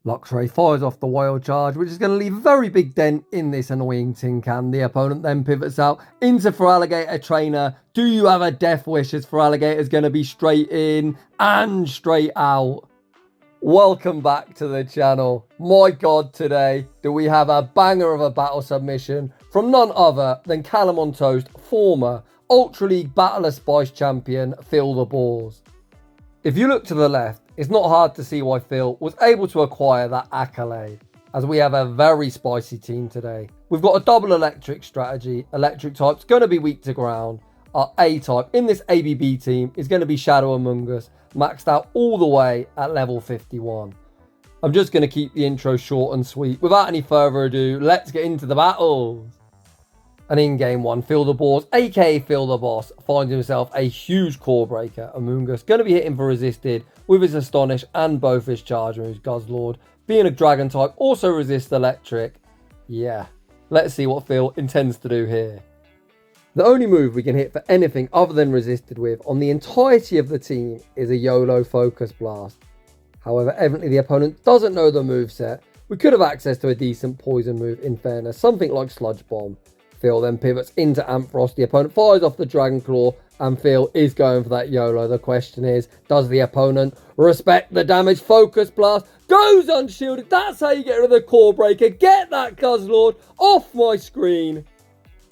Luxray fires off the wild charge, which is going to leave a very big dent in this annoying tin can. The opponent then pivots out into Feraligatr Trainer. Do you have a death wish, as Feraligator's going to be straight in and straight out? Welcome back to the channel. My god, today do we have a banger of a battle submission from none other than CallumOnToast former Ultra League Battler Spice champion Philthebaws. If you look to the left, it's not hard to see why Phil was able to acquire that accolade, as we have a very spicy team today. We've got a double electric strategy. Electric type's going to be weak to ground. Our A type in this ABB team is going to be Shadow Amoonguss, maxed out all the way at level 51. I'm just going to keep the intro short and sweet. Without any further ado, let's get into the battles. And in game one, Philthebaws, aka Philthebaws, finds himself a huge core breaker. Amoonguss going to be hitting for resisted with his Astonish and both his charge moves. Guzzlord, being a dragon type, also resists electric. Yeah, let's see what Phil intends to do here. The only move we can hit for anything other than resisted with on the entirety of the team is a YOLO Focus Blast. However, evidently the opponent doesn't know the moveset. We could have access to a decent poison move in fairness, something like Sludge Bomb. Phil then pivots into Ampharos. The opponent fires off the Dragon Claw and Phil is going for that YOLO. The question is, does the opponent respect the damage? Focus Blast goes unshielded. That's how you get rid of the core breaker. Get that Guzzlord off my screen.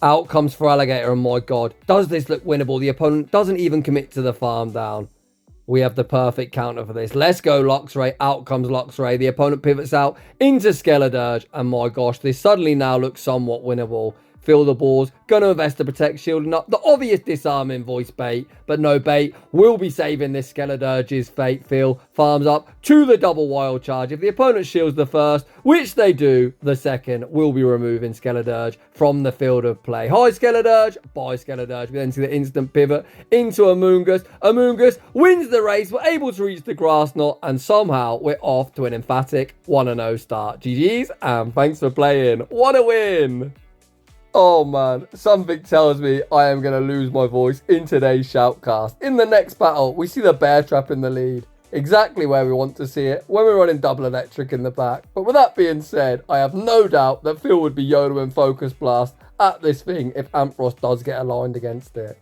Out comes Feraligatr, and my god, does this look winnable? The opponent doesn't even commit to the farm down. We have the perfect counter for this. Let's go Luxray. Out comes Luxray. The opponent pivots out into Skeledirge, and my gosh, this suddenly now looks somewhat winnable. Philthebaws going to invest the Protect, shielding up the obvious disarming voice bait, but no bait will be saving this Skeledirge's fate. Phil farms up to the double wild charge. If the opponent shields the first, which they do, the second will be removing Skeledirge from the field of play. Hi Skeledirge, bye Skeledirge. We then see the instant pivot into Amoonguss. Amoonguss wins the race. We're able to reach the grass knot, and somehow we're off to an emphatic 1-0 start. GG's, and thanks for playing. What a win! Oh man, something tells me I am going to lose my voice in today's shoutcast. In the next battle, we see the bear trap in the lead. Exactly where we want to see it, when we're running double electric in the back. But with that being said, I have no doubt that Phil would be YOLO and Focus Blast at this thing if Ampharos does get aligned against it.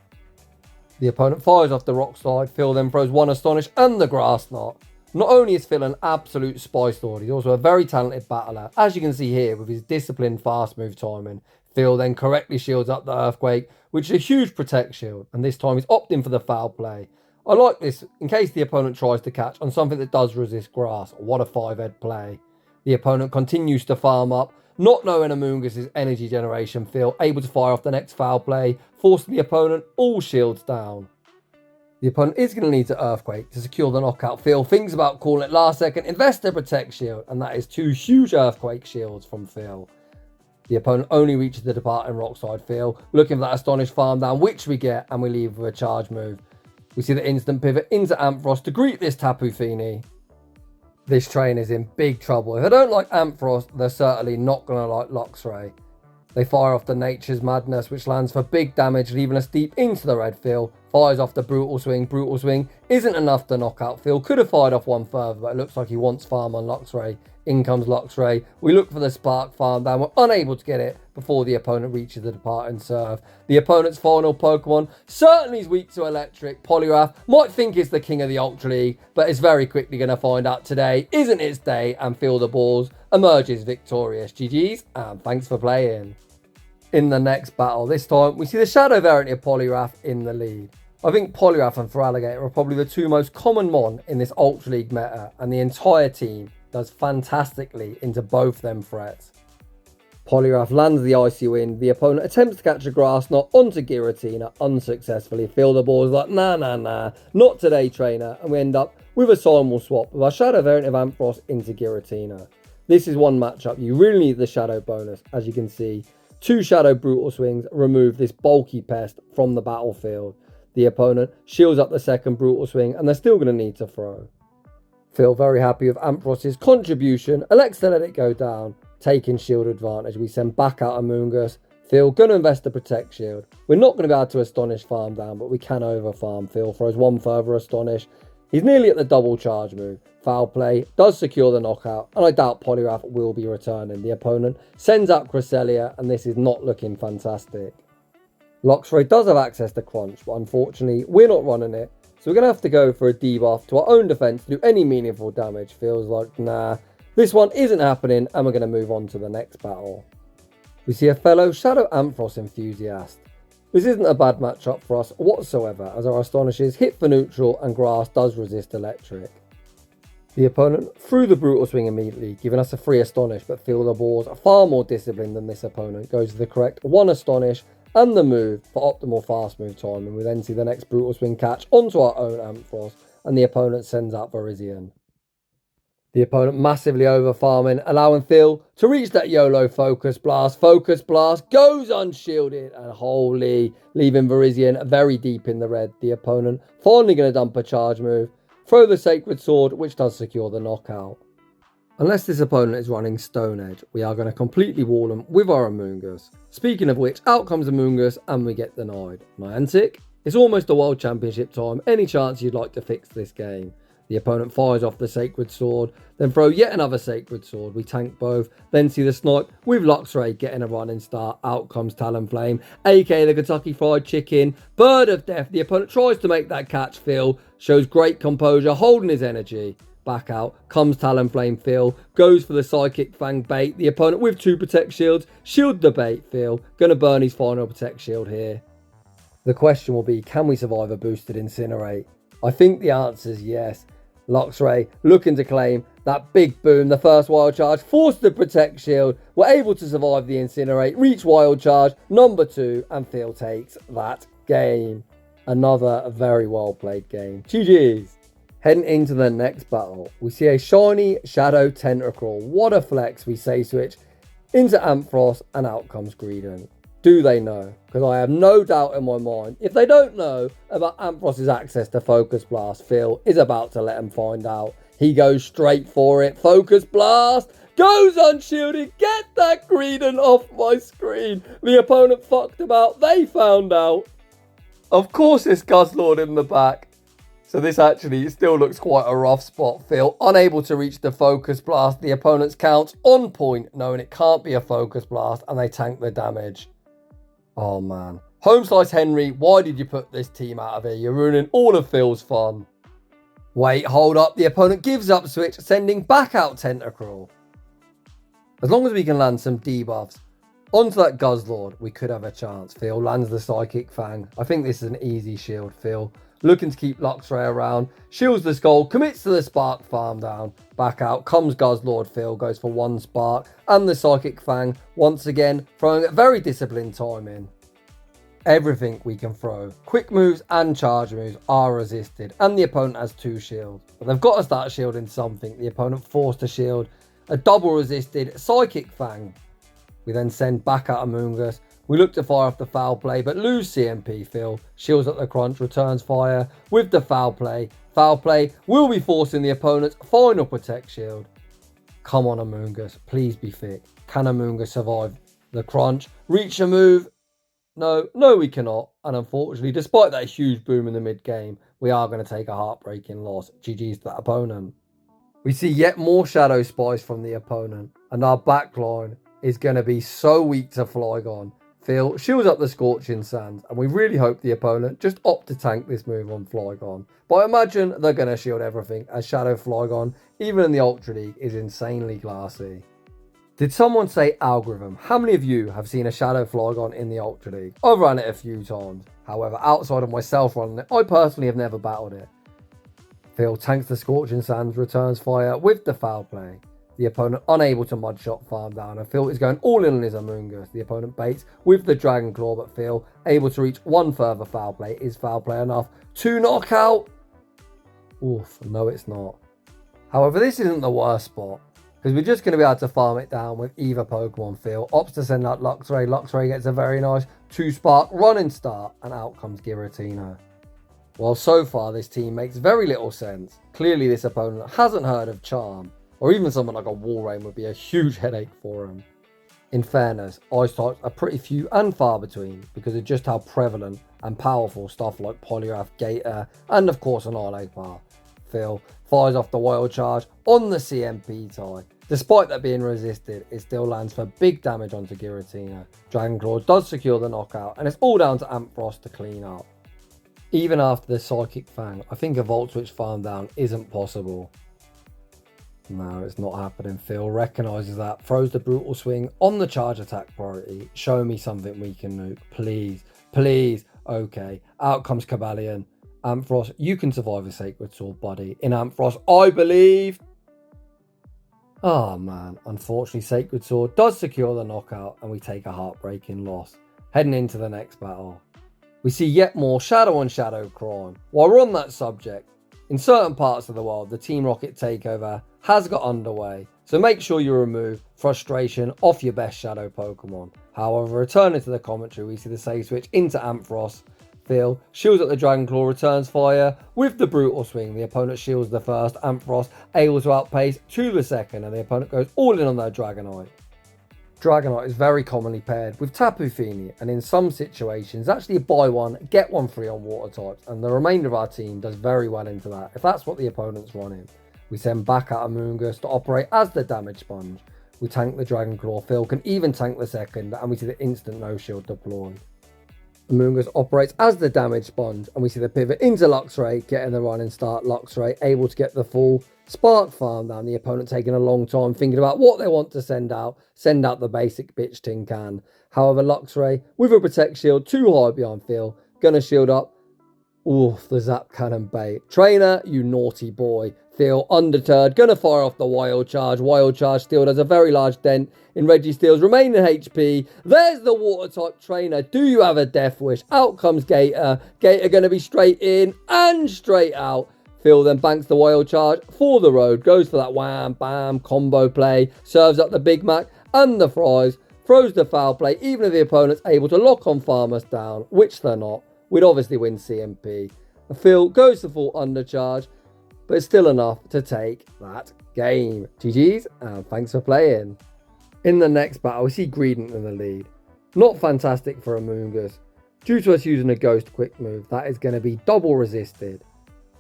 The opponent fires off the rock slide. Phil then throws one Astonish and the grass knot. Not only is Phil an absolute spice lord, he's also a very talented battler. As you can see here with his disciplined fast move timing. Phil then correctly shields up the Earthquake, which is a huge protect shield, and this time he's opting for the foul play. I like this in case the opponent tries to catch on something that does resist grass. What a 5-head play. The opponent continues to farm up, not knowing Amoonguss' energy generation. Phil able to fire off the next foul play, forcing the opponent all shields down. The opponent is going to need to Earthquake to secure the knockout. Phil thinks about calling it last second, invest the protect shield, and that is 2 huge Earthquake shields from Phil. The opponent only reaches the departing Rockside. Phil looking for that Astonish farm down, which we get, and we leave with a charge move. We see the instant pivot into Ampharos to greet this Tapu Fini. This train is in big trouble. If they don't like Ampharos, they're certainly not going to like Luxray. They fire off the Nature's Madness, which lands for big damage, leaving us deep into the red. Phil fires off the Brutal Swing. Brutal Swing isn't enough to knock out Phil. Could have fired off one further, but it looks like he wants farm on Luxray. In comes Luxray. We look for the Spark farm down. We're unable to get it before the opponent reaches the departing serve. The opponent's final Pokemon certainly is weak to electric. Poliwrath might think it's the king of the Ultra League, but it's very quickly going to find out today isn't its day, and Philthebaws emerges victorious. GG's, and thanks for playing. In the next battle, this time we see the Shadow variant of Poliwrath in the lead. I think Poliwrath and Feraligatr are probably the 2 most common mon in this Ultra League meta, and the entire team does fantastically into both them threats. Poliwrath lands the Icy Wind. The opponent attempts to catch a grass knot onto Giratina unsuccessfully. Philthebaws like, nah, not today, trainer, and we end up with a Simul swap with our Shadow variant of Ampharos into Giratina. This is one matchup you really need the Shadow bonus. As you can see, 2 Shadow Brutal Swings remove this bulky pest from the battlefield. The opponent shields up the second Brutal Swing, and they're still going to need to throw. Phil very happy with Ampharos' contribution, elects to let it go down, taking shield advantage. We send back out Amoonguss. Phil going to invest the Protect shield. We're not going to be able to Astonish farm down, but we can over farm. Phil throws one further Astonish. He's nearly at the double charge move. Foul play does secure the knockout, and I doubt Poliwrath will be returning. The opponent sends out Cresselia, and this is not looking fantastic. Luxray does have access to Crunch, but unfortunately we're not running it, so we're going to have to go for a debuff to our own defense to do any meaningful damage. Feels like, nah, this one isn't happening, and we're going to move on to the next battle. We see a fellow Shadow Ampharos enthusiast. This isn't a bad matchup for us whatsoever, as our Astonishes hit for neutral and Grass does resist electric. The opponent threw the Brutal Swing immediately, giving us a free Astonish, but Philthebaws are far more disciplined than this opponent, goes for the correct 1 Astonish and the move for optimal fast move time, and we then see the next Brutal Swing catch onto our own Ampharos, and the opponent sends out Virizion. The opponent massively over farming, allowing Phil to reach that YOLO Focus Blast. Focus Blast goes unshielded, and holy, leaving Virizion very deep in the red. The opponent finally going to dump a charge move, throw the Sacred Sword, which does secure the knockout. Unless this opponent is running Stone Edge, we are going to completely wall them with our Amoonguss. Speaking of which, out comes Amoonguss and we get denied. Niantic, it's almost a World Championship time. Any chance you'd like to fix this game? The opponent fires off the Sacred Sword, then throw yet another Sacred Sword. We tank both, then see the snipe with Luxray getting a running start. Out comes Talonflame, aka the Kentucky Fried Chicken. Bird of Death. The opponent tries to make that catch. Phil shows great composure, holding his energy. Back out comes Talonflame. Phil goes for the Psychic Fang bait. The opponent with 2 Protect Shields. Shield the bait. Phil gonna burn his final Protect Shield here. The question will be, can we survive a boosted Incinerate? I think the answer is yes. Luxray looking to claim that big boom. The first Wild Charge forced the Protect Shield. We're able to survive the Incinerate, reach Wild Charge number 2, and Phil takes that game. Another very well played game. GG's. Heading into the next battle, we see a shiny Shadow Tentacruel. What a flex. We say switch into Ampharos, and out comes Greedent. Do they know? Because I have no doubt in my mind, if they don't know about Ampharos' access to Focus Blast, Phil is about to let them find out. He goes straight for it. Focus Blast goes unshielded. Get that Greedent off my screen. The opponent fucked about. They found out. Of course it's Guzzlord in the back. So this actually still looks quite a rough spot. Phil unable to reach the Focus Blast. The opponent's counts on point, knowing it can't be a Focus Blast, and they tank the damage. Oh man. Home Slice Henry, why did you put this team out of here? You're ruining all of Phil's fun. Wait, hold up. The opponent gives up switch, sending back out Tentacruel. As long as we can land some debuffs onto that Guzzlord, we could have a chance. Phil lands the Psychic Fang. I think this is an easy shield. Phil looking to keep Luxray around. Shields the Skull, commits to the Spark farm down. Back out comes Guzzlord. Phil goes for 1 Spark and the Psychic Fang. Once again, throwing a very disciplined time in. Everything we can throw, quick moves and charge moves, are resisted. And the opponent has 2 shields. But they've got to start shielding something. The opponent forced to shield a double resisted Psychic Fang. We then send back out Amoonguss. We look to fire off the foul play, but lose CMP. Phil shields at the crunch, returns fire with the foul play. Foul play will be forcing the opponent's final Protect Shield. Come on, Amoonguss, please be thick. Can Amoonguss survive the crunch? Reach a move? No, we cannot. And unfortunately, despite that huge boom in the mid-game, we are going to take a heartbreaking loss. GG's to that opponent. We see yet more Shadow Spies from the opponent, and our backline is going to be so weak to Flygon. Phil shields up the Scorching Sands, and we really hope the opponent just opt to tank this move on Flygon. But I imagine they're going to shield everything, as Shadow Flygon, even in the Ultra League, is insanely classy. Did someone say algorithm? How many of you have seen a Shadow Flygon in the Ultra League? I've run it a few times. However, outside of myself running it, I personally have never battled it. Phil tanks the Scorching Sands, returns fire with the foul play. The opponent unable to mudshot farm down, and Phil is going all in on his Amoonguss. The opponent baits with the Dragon Claw, but Phil able to reach 1 further foul play. Is foul play enough to knock out? Oof, no it's not. However, this isn't the worst spot, because we're just going to be able to farm it down with either Pokemon. Phil opts to send out Luxray. Luxray gets a very nice 2 Spark running start, and out comes Giratina. Well, so far this team makes very little sense. Clearly this opponent hasn't heard of Charm, or even something like a Walrein would be a huge headache for him. In fairness, Ice types are pretty few and far between because of just how prevalent and powerful stuff like Poliwrath, Gator, and of course Annihilate are. Phil fires off the wild charge on the CMP tie. Despite that being resisted, it still lands for big damage onto Giratina. Dragonclaw does secure the knockout, and it's all down to Ampharos to clean up. Even after the Psychic Fang, I think a Volt Switch farm down isn't possible. No, it's not happening. Phil recognises that, throws the Brutal Swing on the charge attack priority. Show me something we can nuke. Please, please. Okay, out comes Cobalion. Ampharos, you can survive a Sacred Sword, buddy. In Ampharos, I believe. Oh man, unfortunately Sacred Sword does secure the knockout and we take a heartbreaking loss. Heading into the next battle, we see yet more Shadow on Shadow crime. While we're on that subject, in certain parts of the world, the Team Rocket takeover has got underway, so make sure you remove frustration off your best Shadow Pokemon. However, returning to the commentary, we see the save switch into Ampharos. Phil shields at the Dragonclaw, returns fire with the Brutal Swing. The opponent shields the first, Ampharos able to outpace to the second, and the opponent goes all in on their Dragonite. Dragonite is very commonly paired with Tapu Fini, and in some situations actually buy one, get one free on water types, and the remainder of our team does very well into that if that's what the opponent's running. We send back out Amoonguss to operate as the damage sponge. We tank the Dragonclaw, Phil can even tank the second, and we see the instant no shield deployed. Amoonguss operates as the damage sponge, and we see the pivot into Luxray, getting the run and start. Luxray able to get the full spark farm down. The opponent taking a long time thinking about what they want to send out the basic bitch tin can. However, Luxray with a protect shield too high behind Phil, gonna shield up. Oof, the Zap Cannon bait. Trainer, you naughty boy. Phil, undeterred, gonna fire off the Wild Charge. Wild Charge still does a very large dent in Registeel's remaining HP. There's the Water type Trainer. Do you have a Death Wish? Out comes Gator. Gator gonna be straight in and straight out. Phil then banks the Wild Charge for the road. Goes for that wham, bam, combo play. Serves up the Big Mac and the fries. Throws the foul play, even if the opponent's able to lock on Farmers down, which they're not. We'd obviously win CMP. Phil goes to full undercharge, but it's still enough to take that game. GG's, and thanks for playing. In the next battle, we see Greedent in the lead. Not fantastic for Amoonguss. Due to us using a Ghost Quick move, that is going to be double resisted.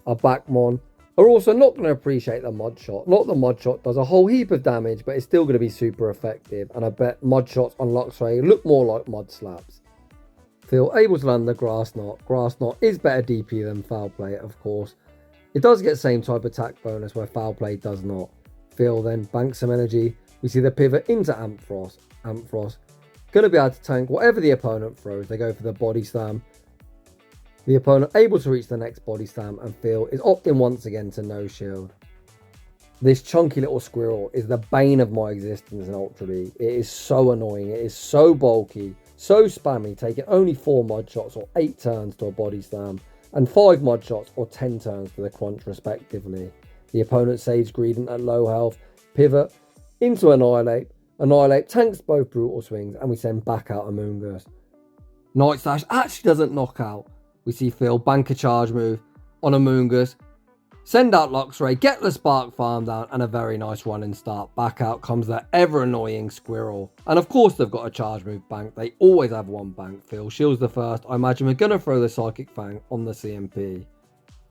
Our Backmon are also not going to appreciate the Mud Shot. Not the Mud Shot does a whole heap of damage, but it's still going to be super effective. And I bet Mud Shots on Luxray look more like Mud Slaps. Phil able to land the Grass Knot. Grass Knot is better DP than Foul Play, of course. It does get same type attack bonus where Foul Play does not. Phil then banks some energy. We see the pivot into Ampharos. Ampharos going to be able to tank whatever the opponent throws. They go for the Body Slam. The opponent able to reach the next Body Slam, and Phil is opting once again to no shield. This chunky little squirrel is the bane of my existence in Ultra League. It is so annoying. It is so bulky, so spammy, taking only 4 Mud Shots or 8 turns to a Body Slam, and 5 Mud Shots or 10 turns to the Crunch respectively. The opponent saves Greedent at low health, pivot into Annihilate. Annihilate tanks both Brutal Swings, and we send back out Amoonguss. Night Slash actually doesn't knock out. We see Phil bank a charge move on Amoonguss, send out Luxray, get the Spark Farm down, and a very nice run and start. Back out comes the ever annoying Squirrel. And of course they've got a charge move bank. They always have one bank. Phil shields the first. I imagine we're going to throw the Psychic Fang on the CMP.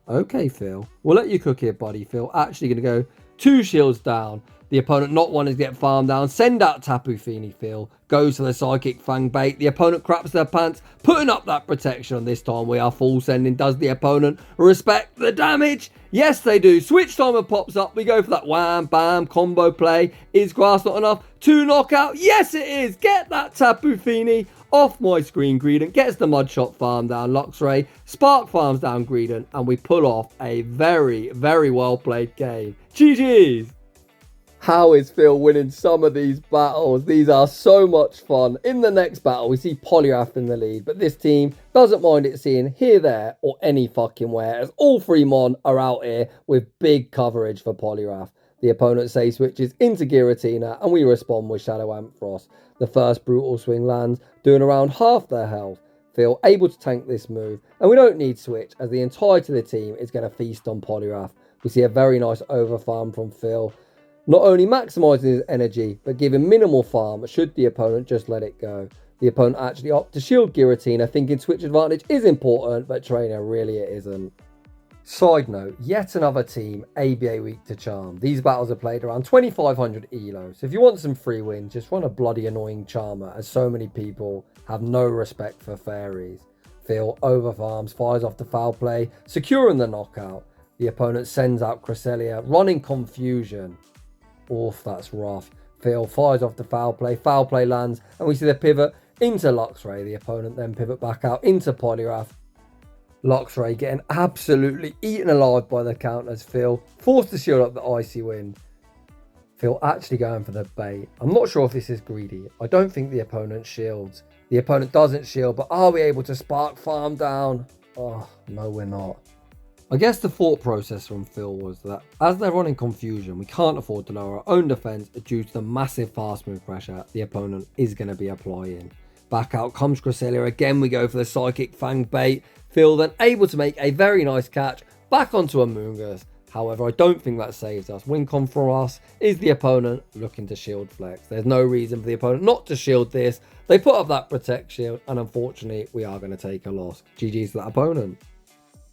Okay, Phil. We'll let you cook here, buddy. Phil actually going to go 2 shields down. The opponent not wanting to get farmed down. Send out Tapu Fini. Phil goes to the Psychic Fang bait. The opponent craps their pants, putting up that protection. This time we are full sending. Does the opponent respect the damage? Yes, they do. Switch timer pops up. We go for that wham, bam, combo play. Is Grass not enough to knock out? Yes, it is. Get that Tapu Fini off my screen. Greedent gets the Mud Shot farm down. Luxray Spark farms down Greedent, and we pull off a very, very well played game. GG's. How is Phil winning some of these battles? These are so much fun. In the next battle, we see Poliwrath in the lead, but this team doesn't mind it seeing here, there, or any fucking where, as all 3 Mon are out here with big coverage for Poliwrath. The opponent save switches into Giratina, and we respond with Shadow Ampharos. The first Brutal Swing lands, doing around half their health. Phil able to tank this move, and we don't need switch, as the entirety of the team is going to feast on Poliwrath. We see a very nice overfarm from Phil, not only maximising his energy, but giving minimal farm should the opponent just let it go. The opponent actually opts to shield Giratina, thinking switch advantage is important, but Trainer, really it isn't. Side note, yet another team ABA weak to charm. These battles are played around 2500 elo, so if you want some free wins, just run a bloody annoying charmer, as so many people have no respect for fairies. Phil overfarms, fires off the foul play, securing the knockout. The opponent sends out Cresselia, running confusion. Oof, that's rough. Phil fires off the foul play lands, and we see the pivot into Luxray. The opponent then pivot back out into Poliwrath. Luxray getting absolutely eaten alive by the counters. Phil forced to shield up the Icy Wind. Phil actually going for the bait. I'm not sure if this is greedy. I don't think the opponent shields. The opponent doesn't shield, but are we able to spark farm down? Oh, no, we're not. I guess the thought process from Phil was that as they're running confusion, we can't afford to lower our own defense due to the massive fast move pressure the opponent is going to be applying. Back out comes Cresselia. Again, we go for the Psychic Fang bait. Phil then able to make a very nice catch back onto Amoonguss. However, I don't think that saves us. Win con for us is the opponent looking to shield flex. There's no reason for the opponent not to shield this. They put up that protect shield, and unfortunately, we are going to take a loss. GG's to that opponent.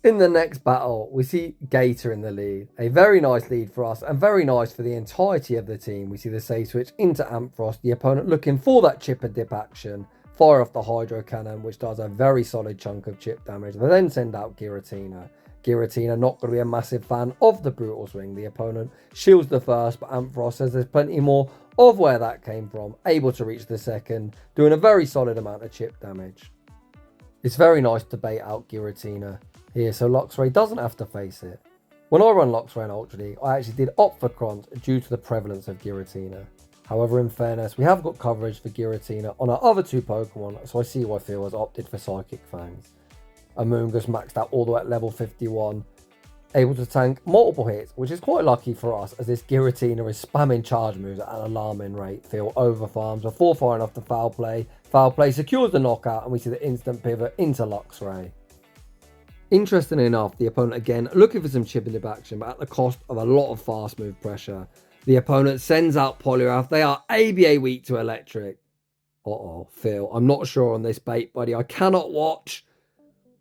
In the next battle, we see Gator in the lead. A very nice lead for us and very nice for the entirety of the team. We see the save switch into Ampharos. The opponent looking for that chip and dip action. Fire off the Hydro Cannon, which does a very solid chunk of chip damage. They then send out Giratina. Giratina not going to be a massive fan of the Brutal Swing. The opponent shields the first, but Ampharos says there's plenty more of where that came from. Able to reach the second, doing a very solid amount of chip damage. It's very nice to bait out Giratina here, so Luxray doesn't have to face it. When I run Luxray in Ultra League, I actually did opt for Crunch due to the prevalence of Giratina. However, in fairness, we have got coverage for Giratina on our other two Pokemon, so I see why Phil has opted for Psychic Fangs. Amoonguss maxed out all the way at level 51, able to tank multiple hits, which is quite lucky for us as this Giratina is spamming charge moves at an alarming rate. Phil overfarms before firing off the foul play. Foul play secures the knockout, and we see the instant pivot into Luxray. Interestingly enough, the opponent again looking for some chip and dip action, but at the cost of a lot of fast move pressure. The opponent sends out Poliwrath. They are ABA weak to electric. Uh-oh, Phil, I'm not sure on this bait, buddy. I cannot watch.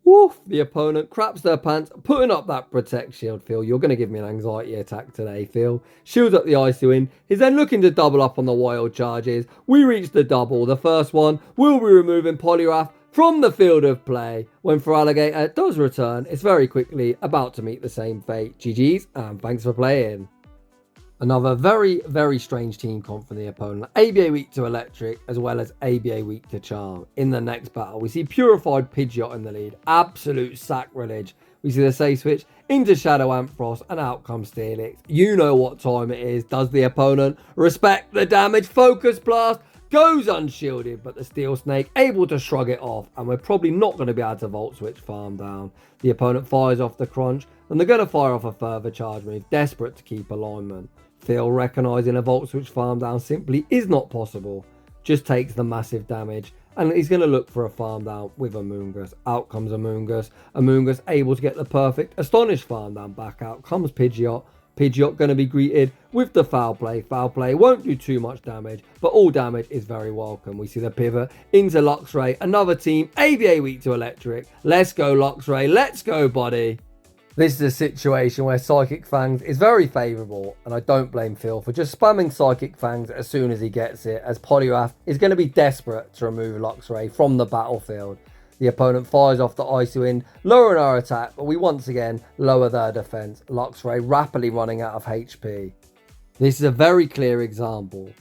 Woof, the opponent craps their pants, putting up that protect shield. Phil, you're going to give me an anxiety attack today, Phil. Shields up the Icy Wind. He's then looking to double up on the wild charges. We reach the double. The first one will be removing Poliwrath from the field of play. When Feraligatr does return, it's very quickly about to meet the same fate. GG's, and thanks for playing. Another very, very strange team comp for the opponent. ABA weak to electric as well as ABA weak to charm. In the next battle, we see Purified Pidgeot in the lead. Absolute sacrilege. We see the save switch into Shadow Ampharos and out comes Steelix. You know what time it is. Does the opponent respect the damage? Focus Blast goes unshielded, but the Steel Snake able to shrug it off, and we're probably not going to be able to Volt Switch farm down. The opponent fires off the Crunch, and they're going to fire off a further charge move, desperate to keep alignment. Phil recognising a Volt Switch farm down simply is not possible, just takes the massive damage, and he's going to look for a farm down with Amoonguss. Out comes Amoonguss. Amoonguss able to get the perfect Astonish farm down. Back out comes Pidgeot. Pidgeot going to be greeted with the foul play. Foul play won't do too much damage, but all damage is very welcome. We see the pivot into Luxray. Another team, ABA weak to electric. Let's go Luxray. Let's go, buddy. This is a situation where Psychic Fangs is very favourable, and I don't blame Phil for just spamming Psychic Fangs as soon as he gets it, as Poliwrath is going to be desperate to remove Luxray from the battlefield. The opponent fires off the Icy Wind, lowering our attack, but we once again lower their defense. Luxray rapidly running out of HP. This is a very clear example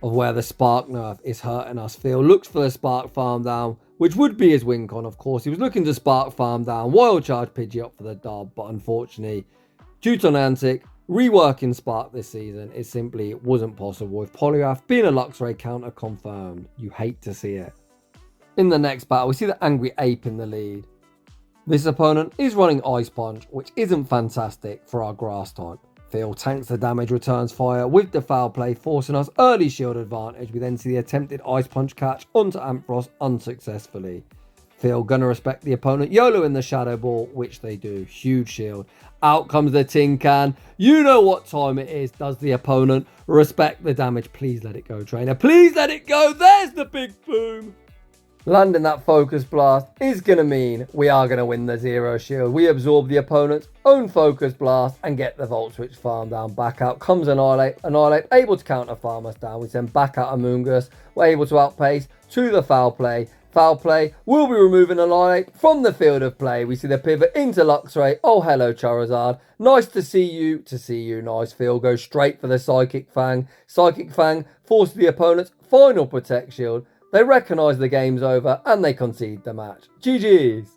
of where the Spark nerf is hurting us. Phil looks for the Spark farm down, which would be his win con, of course. He was looking to Spark farm down, Wild Charge Pidgeot for the dub, but unfortunately, due to Niantic reworking Spark this season, it simply wasn't possible. With Poliwrath being a Luxray counter confirmed, you hate to see it. In the next battle, we see the Angry Ape in the lead. This opponent is running Ice Punch, which isn't fantastic for our Grass type. Phil tanks the damage, returns fire with the foul play, forcing us early shield advantage. We then see the attempted Ice Punch catch onto Ampharos unsuccessfully. Phil gonna respect the opponent, YOLO in the Shadow Ball, which they do. Huge shield. Out comes the Tin Can. You know what time it is. Does the opponent respect the damage? Please let it go, trainer. Please let it go. There's the big boom. Landing that focus blast is going to mean we are going to win the zero shield. We absorb the opponent's own focus blast and get the Volt Switch farm down. Back out comes Annihilate, able to counter farm us down. We send back out Amoonguss. We're able to outpace to the foul play. Foul play will be removing Annihilate from the field of play. We see the pivot into Luxray. Oh, hello, Charizard. Nice to see you. Nice field. Go straight for the Psychic Fang. Psychic Fang forces the opponent's final Protect Shield. They recognise the game's over and they concede the match. GG's.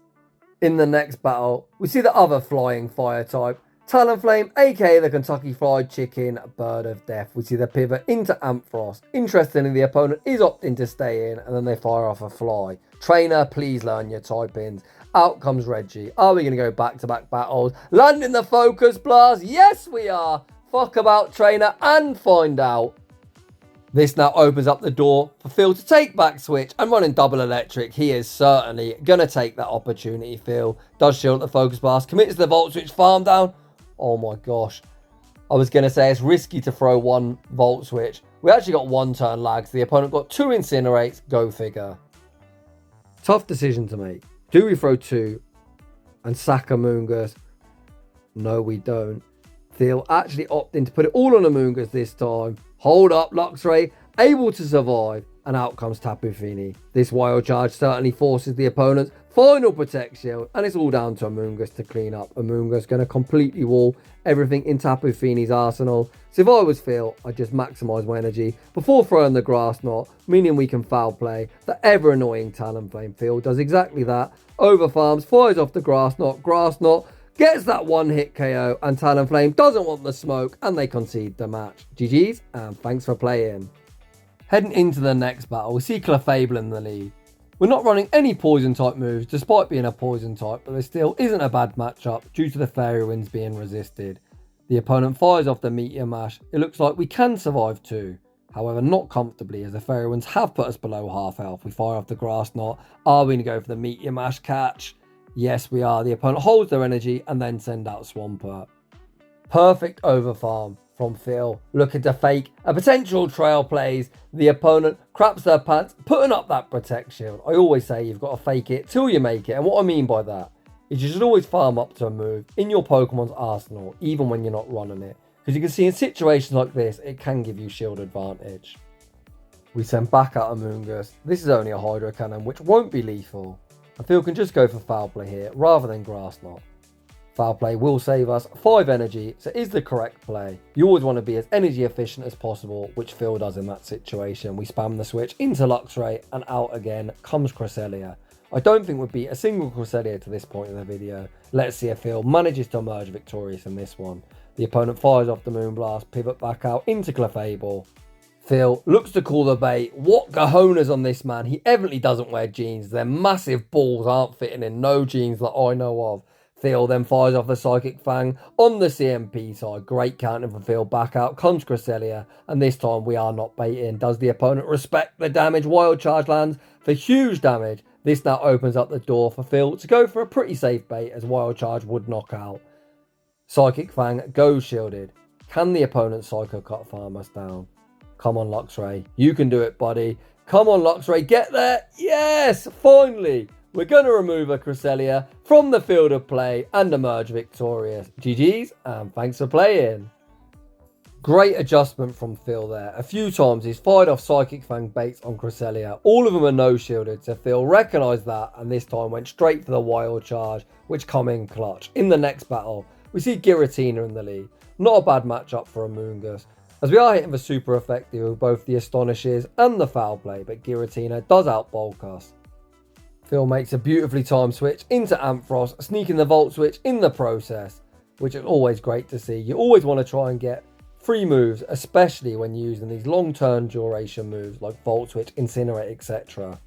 In the next battle, we see the other flying fire type, Talonflame, aka the Kentucky Fried Chicken Bird of Death. We see the pivot into Ampharos. Interestingly, the opponent is opting to stay in and then they fire off a fly. Trainer, please learn your type-ins. Out comes Reggie. Are we going to go back-to-back battles? Landing the focus blast? Yes, we are. Fuck about Trainer and find out. This now opens up the door for Phil to take back switch and running double electric. He is certainly going to take that opportunity. Phil does shield the focus blast, commits to the Volt Switch farm down. Oh my gosh. I was going to say it's risky to throw one Volt Switch. We actually got one turn lag, so the opponent got 2 Incinerates. Go figure. Tough decision to make. Do we throw 2 and sack Amoonguss? No, we don't. Phil actually opting to put it all on Amoonguss this time. Hold up, Luxray, able to survive, and out comes Tapu Fini. This wild charge certainly forces the opponent's final Protect Shield, and it's all down to Amoonguss to clean up. Amoonguss going to completely wall everything in Tapu Fini's arsenal. So if I was Phil, I'd just maximise my energy before throwing the Grass Knot, meaning we can foul play. The ever-annoying Talonflame Phil does exactly that. Over farms, fires off the Grass Knot, gets that one hit KO, and Talonflame doesn't want the smoke and they concede the match. GG's and thanks for playing. Heading into the next battle, we see Philthebaws in the lead. We're not running any poison type moves despite being a poison type, but there still isn't a bad matchup due to the Fairy Winds being resisted. The opponent fires off the Meteor Mash. It looks like we can survive too. However, not comfortably as the Fairy Winds have put us below half health. We fire off the Grass Knot. Are we going to go for the Meteor Mash catch? Yes, we are. The opponent holds their energy and then send out Swampert. Perfect overfarm from Phil. Looking to fake a potential trail plays. The opponent craps their pants, putting up that Protect Shield. I always say you've got to fake it till you make it. And what I mean by that is you should always farm up to a move in your Pokemon's arsenal, even when you're not running it. Because you can see in situations like this, it can give you shield advantage. We send back out Amoonguss. This is only a Hydro Cannon, which won't be lethal. I feel can just go for foul play here rather than Grass Knot. Foul play will save us 5 energy, so is the correct play. You always want to be as energy efficient as possible, which Phil does in that situation. We spam the switch into Luxray and out again comes Cresselia. I don't think we'd beat a single Cresselia to this point in the video. Let's see if Phil manages to emerge victorious in this one. The opponent fires off the Moonblast, pivot back out into Philthebaws. Phil looks to call the bait. What cojones on this man? He evidently doesn't wear jeans. Their massive balls aren't fitting in no jeans that I know of. Phil then fires off the Psychic Fang on the CMP side. Great counting from Phil. Back out comes Cresselia. And this time we are not baiting. Does the opponent respect the damage? Wild Charge lands for huge damage. This now opens up the door for Phil to go for a pretty safe bait as Wild Charge would knock out. Psychic Fang goes shielded. Can the opponent Psycho Cut farm us down? Come on, Luxray. You can do it, buddy. Come on, Luxray. Get there. Yes, finally. We're going to remove a Cresselia from the field of play and emerge victorious. GG's and thanks for playing. Great adjustment from Phil there. A few times he's fired off Psychic Fang baits on Cresselia. All of them are no-shielded, so Phil recognised that and this time went straight for the Wild Charge, which come in clutch. In the next battle, we see Giratina in the lead. Not a bad matchup for Amoonguss, as we are hitting for super effective with both the Astonishes and the foul play, but Giratina does outbulk us. Phil makes a beautifully timed switch into Ampharos, sneaking the Volt Switch in the process, which is always great to see. You always want to try and get free moves, especially when using these long-term duration moves like Volt Switch, Incinerate, etc.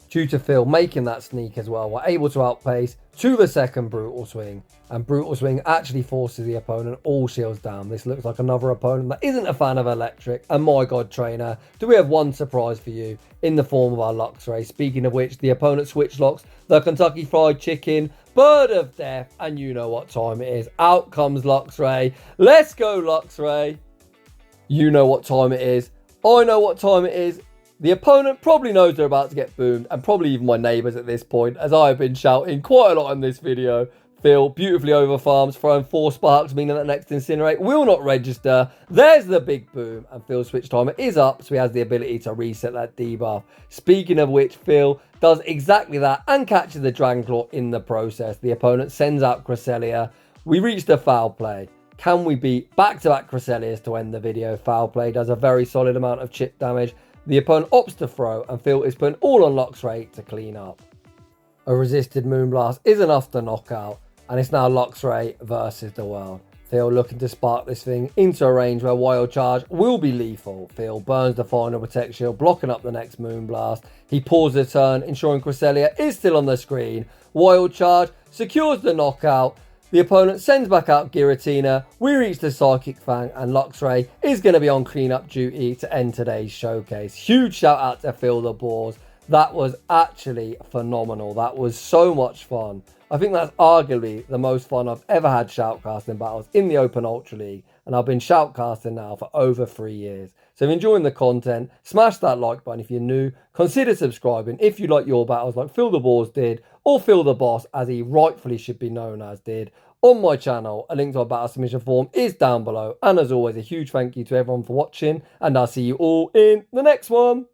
Due to Phil making that sneak as well, we're able to outpace to the second Brutal Swing. And Brutal Swing actually forces the opponent all shields down. This looks like another opponent that isn't a fan of electric. And my god, trainer, do we have one surprise for you in the form of our Luxray. Speaking of which, the opponent switch locks the Kentucky Fried Chicken Bird of Death. And you know what time it is. Out comes Luxray. Let's go, Luxray. You know what time it is. I know what time it is. The opponent probably knows they're about to get boomed, and probably even my neighbours at this point, as I have been shouting quite a lot in this video. Phil beautifully over farms, throwing 4 sparks, meaning that next incinerate will not register. There's the big boom, and Phil's switch timer is up, so he has the ability to reset that debuff. Speaking of which, Phil does exactly that and catches the Dragon Claw in the process. The opponent sends out Cresselia. We reach the foul play. Can we beat back-to-back Cresselias to end the video? Foul play does a very solid amount of chip damage. The opponent opts to throw, and Phil is putting all on Luxray to clean up. A resisted Moonblast is enough to knock out, and it's now Luxray versus the world. Phil looking to spark this thing into a range where Wild Charge will be lethal. Phil burns the final Protect Shield, blocking up the next Moonblast. He pauses the turn, ensuring Cresselia is still on the screen. Wild Charge secures the knockout. The opponent sends back out Giratina. We reach the Psychic Fang, and Luxray is going to be on cleanup duty to end today's showcase. Huge shout out to Philthebaws. That was actually phenomenal. That was so much fun. I think that's arguably the most fun I've ever had shoutcasting battles in the Open Ultra League, and I've been shoutcasting now for over 3 years. So if you're enjoying the content, smash that like button. If you're new, consider subscribing if you like your battles like Philthebaws did, or Phil the Boss, as he rightfully should be known as, did on my channel. A link to our battle submission form is down below. And as always, a huge thank you to everyone for watching, and I'll see you all in the next one.